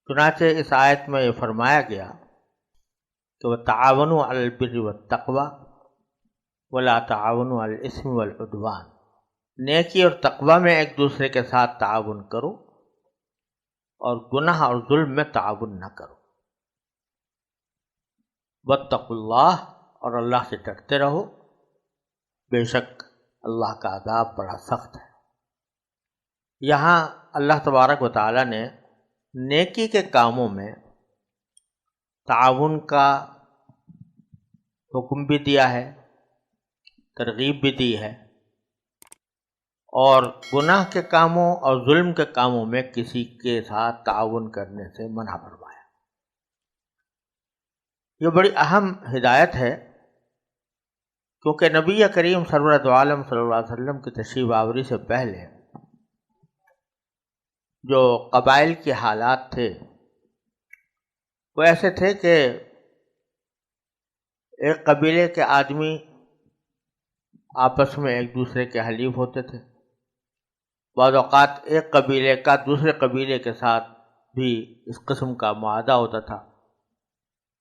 چنانچہ اس آیت میں یہ فرمایا گیا کہ وَتَعَاوَنُوا عَلَى الْبِرِّ وَالتَّقْوَىٰ وَلَا تَعَاوَنُوا عَلَى الْإِثْمِ وَالْعُدْوَانِ، نیکی اور تقوی میں ایک دوسرے کے ساتھ تعاون کرو اور گناہ اور ظلم میں تعاون نہ کرو۔ وَاتَّقُوا اللَّهَ، اور اللہ سے ڈرتے رہو، بے شک اللہ کا عذاب بڑا سخت ہے۔ یہاں اللہ تبارک و تعالی نے نیکی کے کاموں میں تعاون کا حکم بھی دیا ہے، ترغیب بھی دی ہے، اور گناہ کے کاموں اور ظلم کے کاموں میں کسی کے ساتھ تعاون کرنے سے منع فرمایا۔ یہ بڑی اہم ہدایت ہے، کیونکہ نبی کریم سرورت عالم صلی اللہ علیہ وسلم کی تشریف آوری سے پہلے جو قبائل کے حالات تھے وہ ایسے تھے کہ ایک قبیلے کے آدمی آپس میں ایک دوسرے کے حلیف ہوتے تھے، بعض اوقات ایک قبیلے کا دوسرے قبیلے کے ساتھ بھی اس قسم کا معاہدہ ہوتا تھا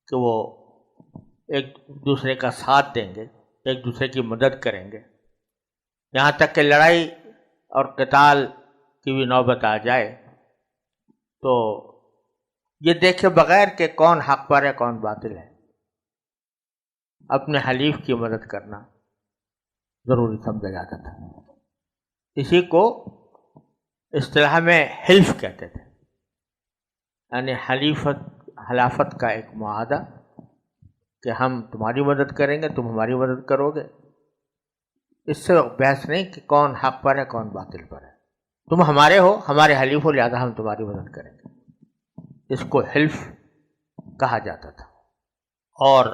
کہ وہ ایک دوسرے کا ساتھ دیں گے، ایک دوسرے کی مدد کریں گے، یہاں تک کہ لڑائی اور قتال کی بھی نوبت آ جائے تو یہ دیکھے بغیر کہ کون حق پر ہے کون باطل ہے، اپنے حلیف کی مدد کرنا ضروری سمجھا جاتا تھا۔ اسی کو اصطلاح میں حلف کہتے تھے، یعنی حلافت کا ایک معاہدہ کہ ہم تمہاری مدد کریں گے، تم ہماری مدد کرو گے۔ اس سے بحث نہیں کہ کون حق پر ہے کون باطل پر ہے، تم ہمارے ہو، ہمارے حلیف ہو، لہذا ہم تمہاری مدد کریں گے۔ اس کو حلف کہا جاتا تھا اور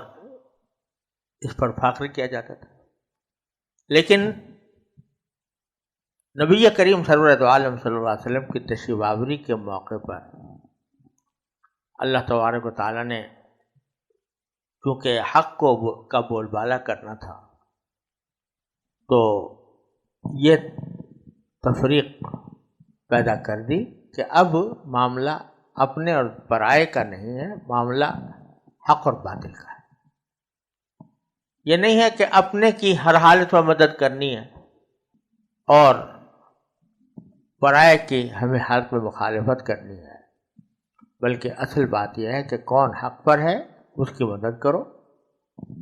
اس پر فخر کیا جاتا تھا۔ لیکن نبی کریم سرورت عالم صلی اللہ علیہ وسلم کی تشریف آوری کے موقع پر اللہ تبارک و تعالیٰ نے کیونکہ حق کا بول بالا کرنا تھا تو یہ تفریق پیدا کر دی کہ اب معاملہ اپنے اور پرائے کا نہیں ہے، معاملہ حق اور باطل کا ہے۔ یہ نہیں ہے کہ اپنے کی ہر حالت میں مدد کرنی ہے اور پرائے کی ہمیں حالت میں مخالفت کرنی ہے، بلکہ اصل بات یہ ہے کہ کون حق پر ہے اس کی مدد کرو،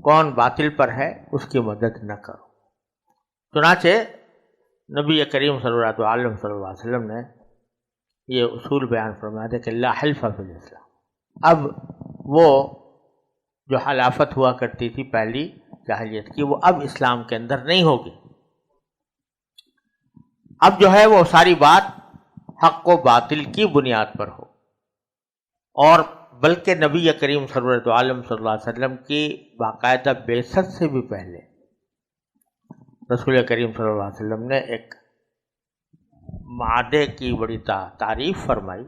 کون باطل پر ہے اس کی مدد نہ کرو۔ چنانچہ نبی کریم صلی اللہ علیہ وسلم نے یہ اصول بیان فرمایا تھا کہ لا حلف فی الاسلام۔ اب وہ جو حلافت ہوا کرتی تھی پہلی جاہلیت کی، وہ اب اسلام کے اندر نہیں ہوگی۔ اب جو ہے وہ ساری بات حق و باطل کی بنیاد پر ہو، اور بلکہ نبی کریم سرورت عالم صلی اللہ علیہ وسلم کی باقاعدہ بعثت سے بھی پہلے رسول کریم صلی اللہ علیہ وسلم نے ایک معاہدے کی بڑی تعریف فرمائی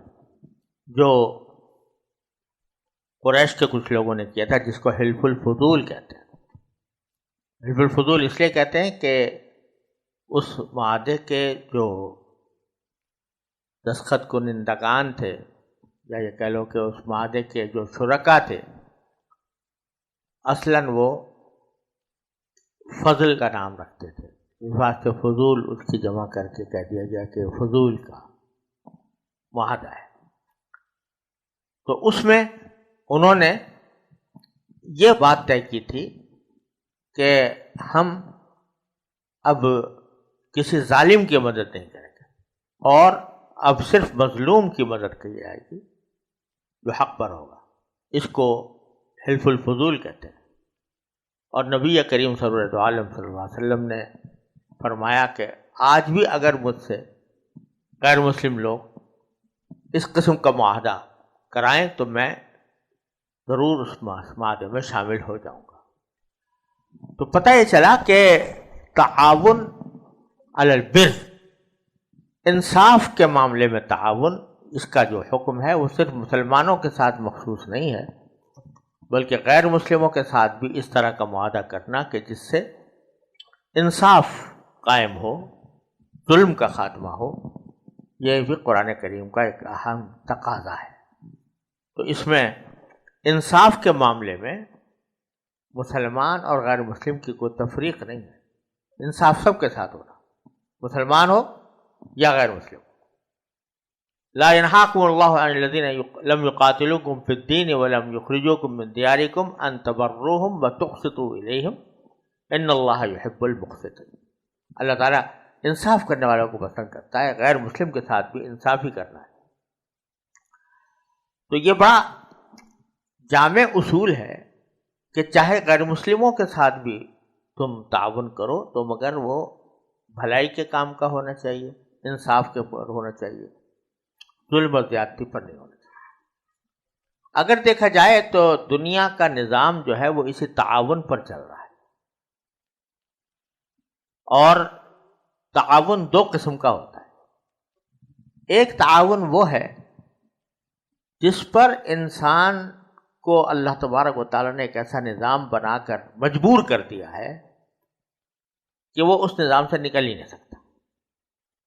جو قریش کے کچھ لوگوں نے کیا تھا، جس کو حلف الفضول کہتے ہیں۔ حلف الفضول اس لیے کہتے ہیں کہ اس معاہدے کے جو دستخط کنندگان تھے، یا یہ کہہ لو کہ اس معاہدے کے جو شرکا تھے، اصلاً وہ فضل کا نام رکھتے تھے، اس واسطے فضول اس کی جمع کر کے کہہ دیا گیا کہ فضول کا معاہدہ ہے۔ تو اس میں انہوں نے یہ بات طے کی تھی کہ ہم اب کسی ظالم کی مدد نہیں کریں گے، اور اب صرف مظلوم کی مدد کی جائے گی جو حق پر ہوگا۔ اس کو حلف الفضول کہتے ہیں۔ اور نبی کریم صلی اللہ علیہ وسلم نے فرمایا کہ آج بھی اگر مجھ سے غیر مسلم لوگ اس قسم کا معاہدہ کرائیں تو میں ضرور اس معاہدے میں شامل ہو جاؤں گا۔ تو پتہ یہ چلا کہ تعاون علی البر، انصاف کے معاملے میں تعاون، اس کا جو حکم ہے وہ صرف مسلمانوں کے ساتھ مخصوص نہیں ہے، بلکہ غیر مسلموں کے ساتھ بھی اس طرح کا معاہدہ کرنا کہ جس سے انصاف قائم ہو، ظلم کا خاتمہ ہو، یہ بھی قرآن کریم کا ایک اہم تقاضا ہے۔ تو اس میں انصاف کے معاملے میں مسلمان اور غیر مسلم کی کوئی تفریق نہیں ہے، انصاف سب کے ساتھ ہونا، مسلمان ہو یا غیر مسلم۔ لا ينهاكم الله عن الذين لم يقاتلوكم في الدين ولم يخرجوكم من دياركم ان تبروهم وتقسطوا اليهم ان الله يحب المقسطين۔ اللہ تعالیٰ انصاف کرنے والوں کو پسند کرتا ہے، غیر مسلم کے ساتھ بھی انصاف ہی کرنا ہے۔ تو یہ بڑا جامع اصول ہے کہ چاہے غیر مسلموں کے ساتھ بھی تم تعاون کرو تو مگر وہ بھلائی کے کام کا ہونا چاہیے، انصاف کے پر ہونا چاہیے، ظلم و زیادتی پر نہیں ہونا چاہیے۔ اگر دیکھا جائے تو دنیا کا نظام جو ہے وہ اسی تعاون پر چل رہا ہے، اور تعاون دو قسم کا ہوتا ہے۔ ایک تعاون وہ ہے جس پر انسان کو اللہ تبارک و تعالیٰ نے ایک ایسا نظام بنا کر مجبور کر دیا ہے کہ وہ اس نظام سے نکل ہی نہیں سکتا،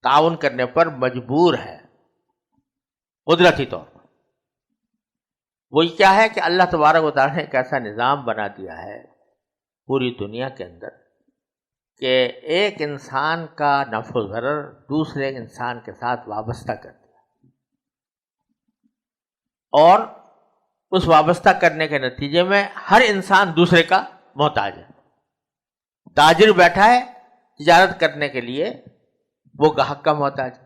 تعاون کرنے پر مجبور ہے قدرتی طور پر۔ وہی کیا ہے کہ اللہ تبارک و تعالیٰ نے ایک ایسا نظام بنا دیا ہے پوری دنیا کے اندر کہ ایک انسان کا نفع و ضرر دوسرے انسان کے ساتھ وابستہ کر دیا، اور اس وابستہ کرنے کے نتیجے میں ہر انسان دوسرے کا محتاج ہے۔ تاجر بیٹھا ہے تجارت کرنے کے لیے، وہ گاہک کا محتاج ہے،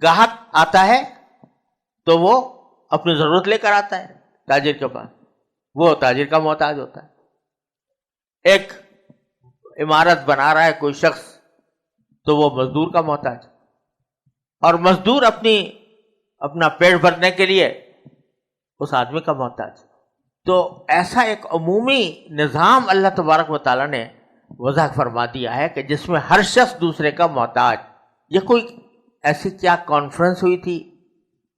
گاہک آتا ہے تو وہ اپنی ضرورت لے کر آتا ہے تاجر کے پاس، وہ تاجر کا محتاج ہوتا ہے۔ ایک عمارت بنا رہا ہے کوئی شخص تو وہ مزدور کا محتاج، اور مزدور اپنا پیٹ بھرنے کے لیے اس آدمی کا محتاج۔ تو ایسا ایک عمومی نظام اللہ تبارک و تعالیٰ نے وضع فرما دیا ہے کہ جس میں ہر شخص دوسرے کا محتاج۔ یہ کوئی ایسی کیا کانفرنس ہوئی تھی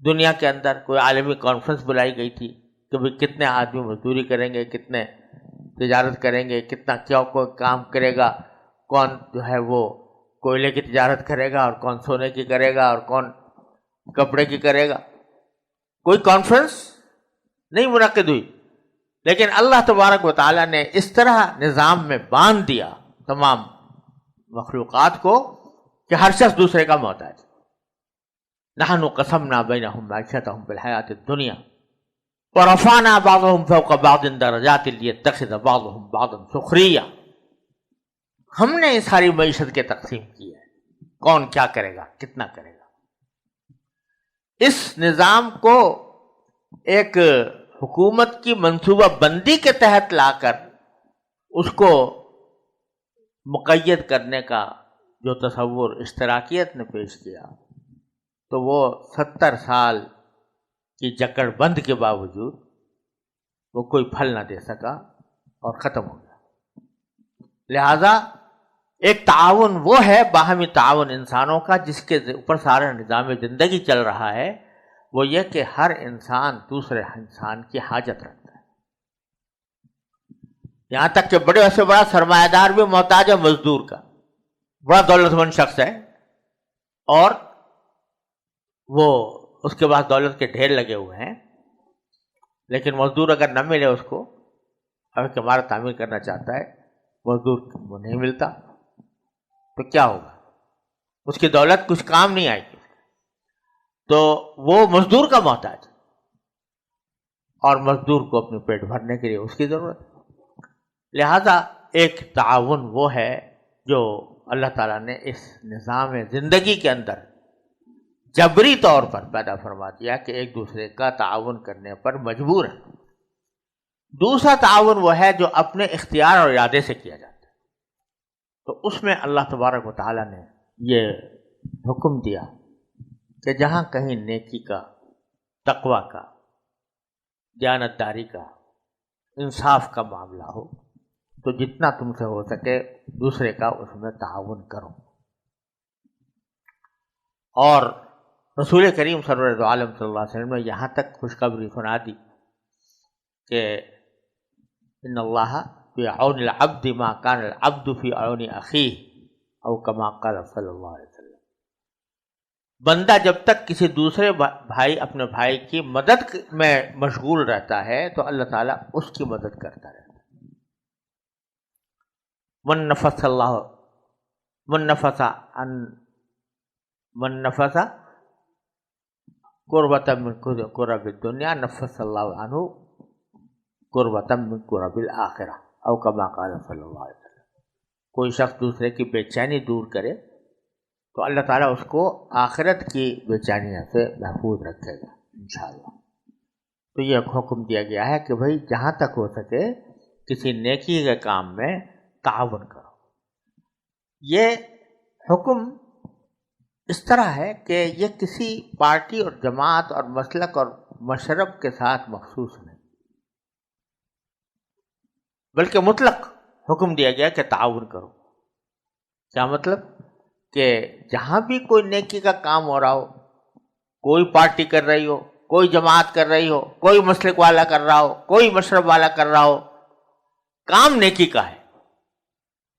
دنیا کے اندر، کوئی عالمی کانفرنس بلائی گئی تھی کہ بھئی کتنے آدمی مزدوری کریں گے، کتنے تجارت کریں گے، کتنا کیا کوئی کام کرے گا، کون جو ہے وہ کوئلے کی تجارت کرے گا اور کون سونے کی کرے گا اور کون کپڑے کی کرے گا؟ کوئی کانفرنس نہیں منعقد ہوئی، لیکن اللہ تبارک و تعالیٰ نے اس طرح نظام میں باندھ دیا تمام مخلوقات کو کہ ہر شخص دوسرے کا محتاج۔ نحن قسمنا بینہم معیشتہم فی الحیاۃ الدنیا ورفعنا بعضهم فوق بعض درجات لیتخذ بعضهم بعضا سخریا۔ ہم نے ساری معیشت کے تقسیم کی ہے، کون کیا کرے گا، کتنا کرے گا۔ اس نظام کو ایک حکومت کی منصوبہ بندی کے تحت لا کر اس کو مقید کرنے کا جو تصور اشتراکیت نے پیش کیا، تو وہ 70 سال کی جکڑ بند کے باوجود وہ کوئی پھل نہ دے سکا اور ختم ہو گیا۔ لہذا ایک تعاون وہ ہے، باہمی تعاون انسانوں کا، جس کے اوپر سارا نظام زندگی چل رہا ہے، وہ یہ کہ ہر انسان دوسرے انسان کی حاجت رکھتا ہے، یہاں تک کہ بڑے سے بڑا سرمایہ دار بھی محتاج ہے مزدور کا، بڑا دولت مند شخص ہے اور وہ اس کے پاس دولت کے ڈھیر لگے ہوئے ہیں، لیکن مزدور اگر نہ ملے اس کو، اگر کمارہ تعمیر کرنا چاہتا ہے، مزدور وہ نہیں ملتا، تو کیا ہوگا؟ اس کی دولت کچھ کام نہیں آئے گی، تو وہ مزدور کا محتاج، اور مزدور کو اپنے پیٹ بھرنے کے لیے اس کی ضرورت ہے۔ لہذا ایک تعاون وہ ہے جو اللہ تعالیٰ نے اس نظام زندگی کے اندر جبری طور پر پیدا فرما دیا کہ ایک دوسرے کا تعاون کرنے پر مجبور ہے۔ دوسرا تعاون وہ ہے جو اپنے اختیار اور ارادے سے کیا جاتا ہے، تو اس میں اللہ تبارک و تعالیٰ نے یہ حکم دیا کہ جہاں کہیں نیکی کا، تقوی کا، دیانتداری کا، انصاف کا معاملہ ہو تو جتنا تم سے ہو سکے دوسرے کا اس میں تعاون کرو۔ اور رسول کریم سرور عالم صلی اللہ علیہ وسلم نے یہاں تک خوشخبری سنا دی کہ ان اللہ فی عون العبد ما کان العبد فی عون اخیہ، او کما قال صلی اللہ علیہ وسلم، بندہ جب تک کسی دوسرے بھائی اپنے بھائی کی مدد میں مشغول رہتا ہے تو اللہ تعالیٰ اس کی مدد کرتا رہتا ہے. من نفس قربۃ من قرب الدنیا نفس اللہ عنہ قربۃ من قرب الآخرہ او کما قال صلی اللہ علیہ وسلم. کوئی شخص دوسرے کی بے چینی دور کرے تو اللہ تعالیٰ اس کو آخرت کی بے چینیوں سے محفوظ رکھے گا انشاءاللہ. تو یہ حکم دیا گیا ہے کہ بھائی جہاں تک ہو سکے کسی نیکی کے کام میں تعاون کرو. یہ حکم اس طرح ہے کہ یہ کسی پارٹی اور جماعت اور مسلک اور مشرب کے ساتھ مخصوص نہیں، بلکہ مطلق حکم دیا گیا کہ تعاون کرو. کیا مطلب؟ کہ جہاں بھی کوئی نیکی کا کام ہو رہا ہو، کوئی پارٹی کر رہی ہو، کوئی جماعت کر رہی ہو، کوئی مسلک والا کر رہا ہو، کوئی مشرب والا کر رہا ہو، کام نیکی کا ہے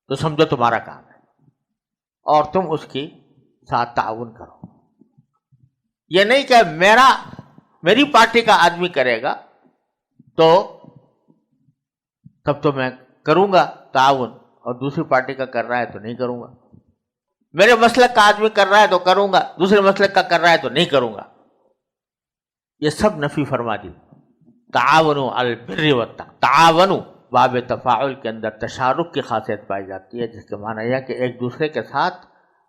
تو سمجھو تمہارا کام ہے اور تم اس کی ساتھ تعاون کرو. یہ نہیں کہ میری پارٹی کا آدمی کرے گا تو تب تو میں کروں گا تعاون، اور دوسری پارٹی کا کر رہا ہے تو نہیں کروں گا. میرے مسلک کا آدمی کر رہا ہے تو کروں گا، دوسرے مسلک کا کر رہا ہے تو نہیں کروں گا. یہ سب نفی فرما دی. تعاونوا علی البر والتقوی. تعاونوا باب تفاعل کے اندر تشارک کی خاصیت پائی جاتی ہے، جس کے معنی یہ ہے کہ ایک دوسرے کے ساتھ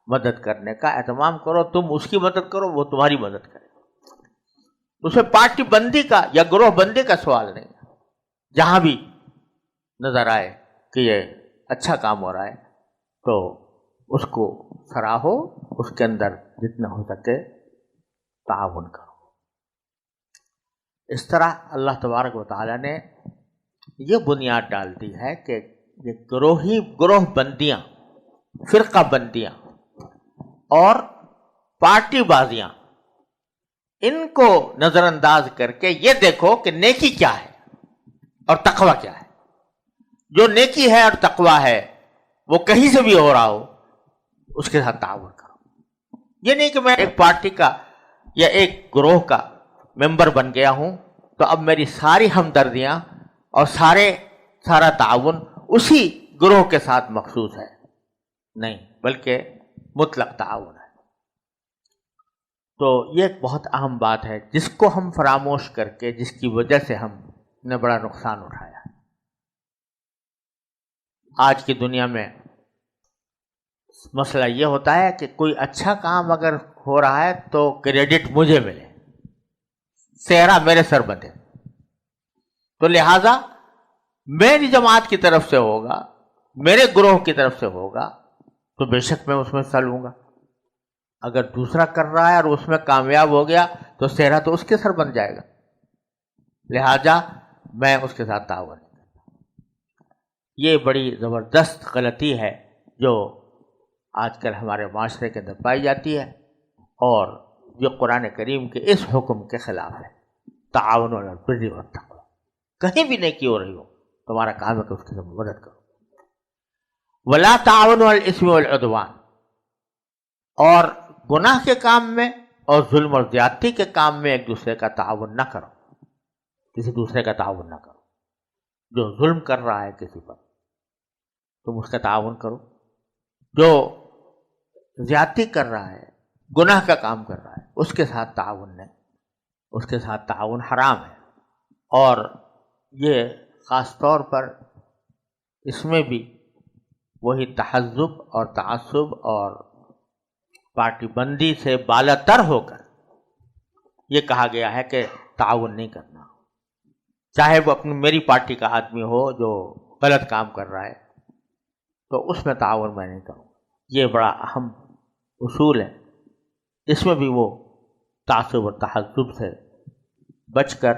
مدد کرنے کا اہتمام کرو. تم اس کی مدد کرو، وہ تمہاری مدد کرے. اس میں پارٹی بندی کا یا گروہ بندی کا سوال نہیں. جہاں بھی نظر آئے کہ یہ اچھا کام ہو رہا ہے تو اس کو سراہو، اس کے اندر جتنا ہو سکے تعاون کرو. اس طرح اللہ تبارک و تعالیٰ نے یہ بنیاد ڈال دی ہے کہ یہ گروہ بندیاں، فرقہ بندیاں اور پارٹی بازیاں، ان کو نظر انداز کر کے یہ دیکھو کہ نیکی کیا ہے اور تقوی کیا ہے. جو نیکی ہے اور تقوی ہے وہ کہیں سے بھی ہو رہا ہو اس کے ساتھ تعاون کرو. یہ نہیں کہ میں ایک پارٹی کا یا ایک گروہ کا ممبر بن گیا ہوں تو اب میری ساری ہمدردیاں اور سارا تعاون اسی گروہ کے ساتھ مخصوص ہے. نہیں، بلکہ مطلق تعاون ہے. تو یہ ایک بہت اہم بات ہے جس کو ہم فراموش کر کے، جس کی وجہ سے ہم نے بڑا نقصان اٹھایا. آج کی دنیا میں مسئلہ یہ ہوتا ہے کہ کوئی اچھا کام اگر ہو رہا ہے تو کریڈٹ مجھے ملے، سہرا میرے سر بندھے. تو لہذا میری جماعت کی طرف سے ہوگا، میرے گروہ کی طرف سے ہوگا تو بے شک میں اس میں حصہ لوں گا. اگر دوسرا کر رہا ہے اور اس میں کامیاب ہو گیا تو سہرا تو اس کے سر بن جائے گا، لہذا میں اس کے ساتھ تعاون نہیں کرتا. یہ بڑی زبردست غلطی ہے جو آج کل ہمارے معاشرے کے اندر پائی جاتی ہے، اور جو قرآن کریم کے اس حکم کے خلاف ہے. تعاون علی البر والتقوی. کہیں بھی نیکی ہو رہی ہو، تمہارا کام ہے کہ اس کی مدد کرو. ولا تعاون علی الاثم والعدوان. اور گناہ کے کام میں اور ظلم اور زیادتی کے کام میں ایک دوسرے کا تعاون نہ کرو، کسی دوسرے کا تعاون نہ کرو. جو ظلم کر رہا ہے کسی پر تم اس کا تعاون کرو، جو زیادتی کر رہا ہے، گناہ کا کام کر رہا ہے، اس کے ساتھ تعاون نہیں. اس کے ساتھ تعاون حرام ہے. اور یہ خاص طور پر اس میں بھی وہی تحزب اور تعصب اور پارٹی بندی سے بالا تر ہو کر یہ کہا گیا ہے کہ تعاون نہیں کرنا، چاہے وہ میری پارٹی کا آدمی ہو جو غلط کام کر رہا ہے تو اس میں تعاون میں نہیں کروں. یہ بڑا اہم اصول ہے. اس میں بھی وہ تعصب اور تحزب سے بچ کر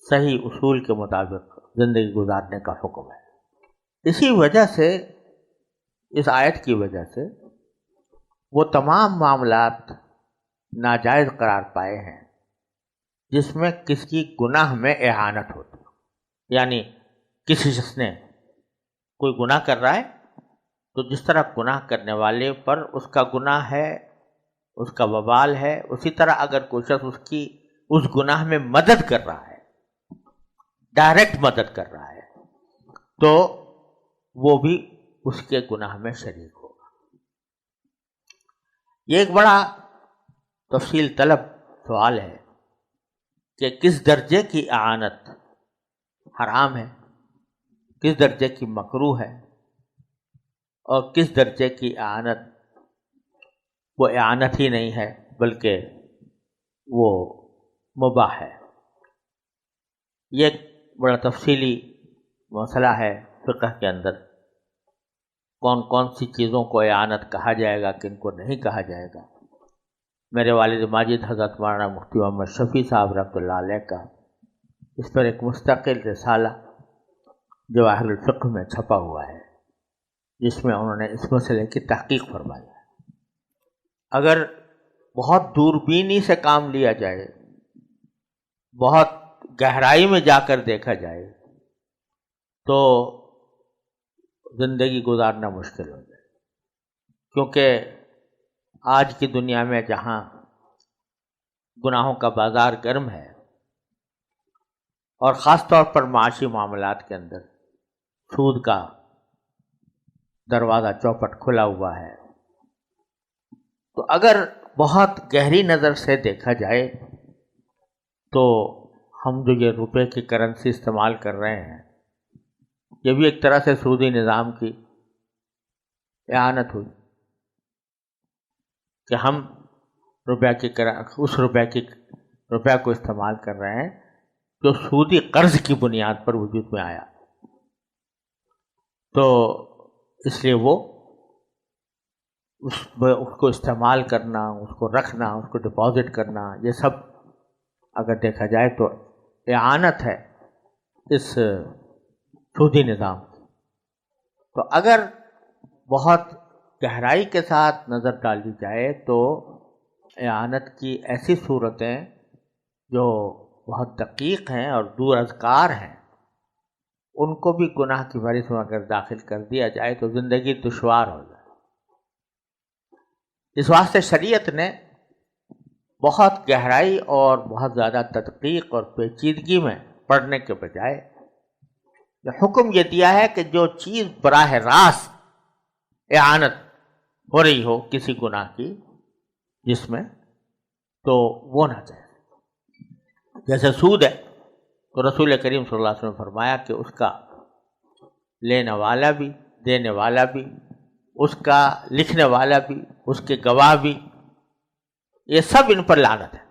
صحیح اصول کے مطابق زندگی گزارنے کا حکم ہے. اسی وجہ سے، اس آیت کی وجہ سے وہ تمام معاملات ناجائز قرار پائے ہیں جس میں کسی گناہ میں اعانت ہوتی ہے. یعنی کسی شخص نے کوئی گناہ کر رہا ہے تو جس طرح گناہ کرنے والے پر اس کا گناہ ہے اس کا وبال ہے. اسی طرح اگر کوئی شخص اس گناہ میں مدد کر رہا ہے، ڈائریکٹ مدد کر رہا ہے، تو وہ بھی اس کے گناہ میں شریک ہوگا. یہ ایک بڑا تفصیل طلب سوال ہے کہ کس درجے کی اعانت حرام ہے، کس درجے کی مکروہ ہے، اور کس درجے کی اعانت وہ اعانت ہی نہیں ہے بلکہ وہ مباح ہے. یہ ایک بڑا تفصیلی مسئلہ ہے فقہ کے اندر. کون کون سی چیزوں کو اعانت کہا جائے گا، کن کو نہیں کہا جائے گا. میرے والد ماجد حضرت مولانا مفتی محمد شفیع صاحب رحمۃ اللہ علیہ کا اس پر ایک مستقل رسالہ جواہر الفقہ میں چھپا ہوا ہے، جس میں انہوں نے اس مسئلے کی تحقیق فرمائی ہے. اگر بہت دوربینی سے کام لیا جائے، بہت گہرائی میں جا کر دیکھا جائے، تو زندگی گزارنا مشکل ہو جائے. کیونکہ آج کی دنیا میں جہاں گناہوں کا بازار گرم ہے، اور خاص طور پر معاشی معاملات کے اندر سود کا دروازہ چوپٹ کھلا ہوا ہے، تو اگر بہت گہری نظر سے دیکھا جائے تو ہم جو یہ روپے کی کرنسی استعمال کر رہے ہیں، یہ بھی ایک طرح سے سودی نظام کی اعانت ہوئی کہ ہم اس روپے کو استعمال کر رہے ہیں جو سودی قرض کی بنیاد پر وجود میں آیا. تو اس لیے وہ اس کو استعمال کرنا، اس کو رکھنا، اس کو ڈپازٹ کرنا، یہ سب اگر دیکھا جائے تو اعانت ہے اس سودی نظام کی. تو اگر بہت گہرائی کے ساتھ نظر ڈالی جائے تو اعانت کی ایسی صورتیں جو بہت دقیق ہیں اور دور از کار ہیں، ان کو بھی گناہ کی فہرست میں اگر داخل کر دیا جائے تو زندگی دشوار ہو جائے. اس واسطے شریعت نے بہت گہرائی اور بہت زیادہ تدقیق اور پیچیدگی میں پڑھنے کے بجائے حکم یہ دیا ہے کہ جو چیز براہ راست اعانت ہو رہی ہو کسی گناہ کی جس میں، تو وہ نہ جائے. جیسے سود ہے تو رسول کریم صلی اللہ علیہ وسلم نے فرمایا کہ اس کا لینے والا بھی، دینے والا بھی، اس کا لکھنے والا بھی، اس کے گواہ بھی، یہ سب ان پر لعنت ہے.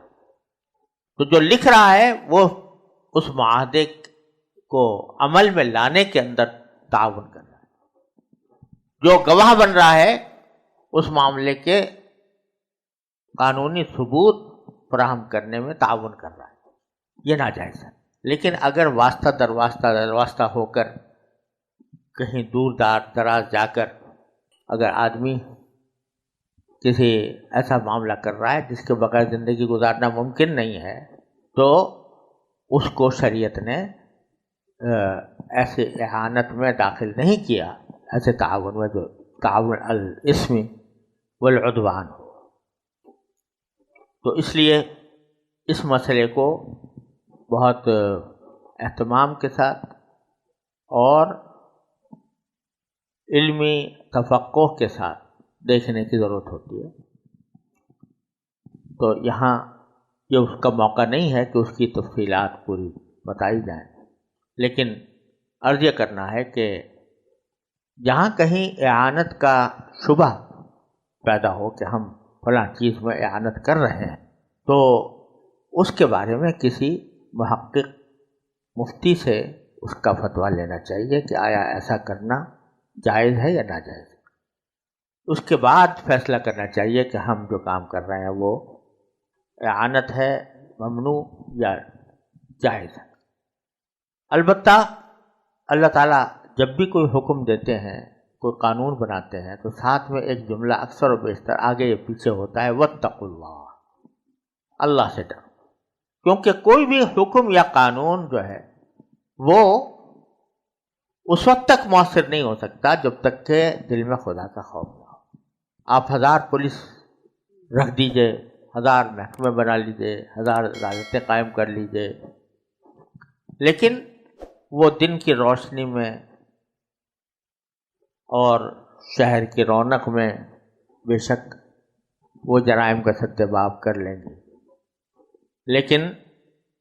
تو جو لکھ رہا ہے وہ اس معاہدے کو عمل میں لانے کے اندر تعاون کر رہا ہے، جو گواہ بن رہا ہے اس معاملے کے قانونی ثبوت فراہم کرنے میں تعاون کر رہا ہے. یہ ناجائز ہے. لیکن اگر واسطہ در واسطہ ہو کر کہیں دور دراز جا کر اگر آدمی کسی ایسا معاملہ کر رہا ہے جس کے بغیر زندگی گزارنا ممکن نہیں ہے، تو اس کو شریعت نے ایسے اعانت میں داخل نہیں کیا، ایسے تعاون میں جو تعاون الاسم والعدوان ہو. تو اس لیے اس مسئلے کو بہت اہتمام کے ساتھ اور علمی تفقہ کے ساتھ دیکھنے کی ضرورت ہوتی ہے. تو یہاں یہ اس کا موقع نہیں ہے کہ اس کی تفصیلات پوری بتائی جائیں، لیکن عرض یہ کرنا ہے کہ جہاں کہیں اعانت کا شبہ پیدا ہو کہ ہم فلاں چیز میں اعانت کر رہے ہیں، تو اس کے بارے میں کسی محقق مفتی سے اس کا فتویٰ لینا چاہیے کہ آیا ایسا کرنا جائز ہے یا ناجائز. اس کے بعد فیصلہ کرنا چاہیے کہ ہم جو کام کر رہے ہیں وہ اعانت ہے، ممنوع یا جائز ہے. البتہ اللہ تعالیٰ جب بھی کوئی حکم دیتے ہیں، کوئی قانون بناتے ہیں، تو ساتھ میں ایک جملہ اکثر و بیشتر آگے یا پیچھے ہوتا ہے، واتقوا اللہ، اللہ سے ڈرو. کیونکہ کوئی بھی حکم یا قانون جو ہے وہ اس وقت تک مؤثر نہیں ہو سکتا جب تک کہ دل میں خدا کا خوف نہ ہو. آپ 1000 پولیس رکھ دیجئے، 1000 محکمے بنا لیجئے، 1000 عدالتیں قائم کر لیجئے، لیکن وہ دن کی روشنی میں اور شہر کی رونق میں بے شک وہ جرائم کا سدباب کر لیں گے، لیکن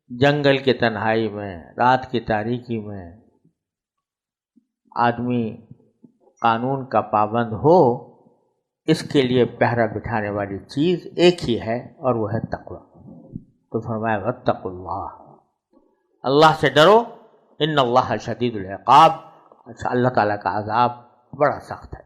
جنگل کی تنہائی میں، رات کی تاریکی میں آدمی قانون کا پابند ہو، اس کے لیے پہرا بٹھانے والی چیز ایک ہی ہے اور وہ ہے تقوی۔ تو فرمایا واتقوا اللہ، اللہ سے ڈرو، ان اللہ شدید العقاب، اللہ تعالیٰ کا عذاب بڑا سخت ہے۔